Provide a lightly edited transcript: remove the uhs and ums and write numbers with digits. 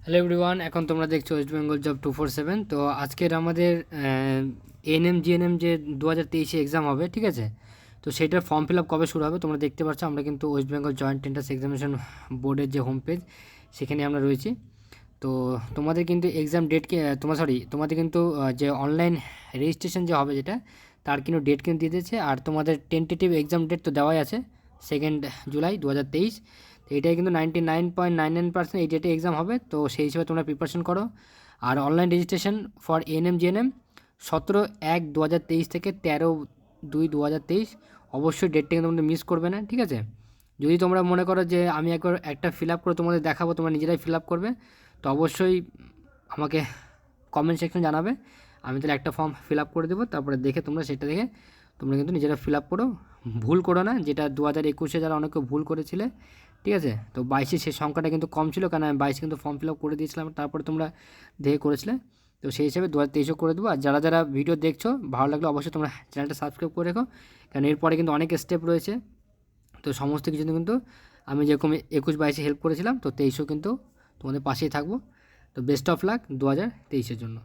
Hello everyone, এখন তোমরা দেখছো ওয়েস্ট বেঙ্গল জব 247। তো আজকের আমাদের এএনএম জিএনএম যে 2023 এক্সাম হবে, ঠিক আছে? তো সেটার ফর্ম ফিল আপ কবে শুরু হবে তোমরা দেখতে পাচ্ছ। আমরা কিন্তু West Bengal joint entrance examination বোর্ডের যে হোম পেজ, সেখানে আমরা রয়েছি। তো তোমাদের কিন্তু এক্সাম ডেটকে তোমাদের কিন্তু যে অনলাইন রেজিস্ট্রেশন যে হবে যেটা, তার কিন্তু ডেট কিন্তু দিয়ে দিয়েছে। আর তোমাদের টেন্টেটিভ এক্সাম ডেট তো দেওয়াই আছে, 2 জুলাই 2023। তো এটাই কিন্তু 99.99% এই ডেটে এক্সাম হবে। তো সেই হিসেবে তোমরা প্রিপারেশন করো। আর online registration for ANM GNM 17/1/2023 থেকে 13/2/2023। অবশ্যই ডেটটা কিন্তু তোমরা মিস করবে না, ঠিক আছে? যদি তোমরা মনে করো যে আমি একবার একটা ফিল আপ করে তোমাদের দেখাবো, তোমরা নিজেরাই ফিল আপ করবে, তো অবশ্যই আমাকে কমেন্ট সেকশন জানাবে। আমি তাহলে একটা ফর্ম ফিল আপ করে দেবো, তারপরে দেখে সেটা দেখে তোমরা কিন্তু নিজেরা ফিল আপ করো। ভুল করো না, যেটা 2021-এ যারা অনেকে ভুল করেছিলে, ঠিক আছে? তো 22-এ সেই সংখ্যাটা কিন্তু কম ছিল, কারণ আমি 22 কিন্তু ফর্ম ফিল আপ করে দিয়েছিলাম, তারপরে তোমরা দেখে করেছিলে। তো সেই হিসেবে 2023-ও করে দেবো। আর যারা যারা ভিডিও দেখছো, ভালো লাগলে অবশ্যই তোমরা চ্যানেলটা সাবস্ক্রাইব করে রেখো, কারণ এরপরে কিন্তু অনেক স্টেপ রয়েছে। তো সমস্ত কিছু কিন্তু আমি যেরকম 21-22-এ হেল্প করেছিলাম, তো 23-এও কিন্তু তোমাদের পাশেই থাকবো। তো বেস্ট অফ লাক 2023-এর জন্য।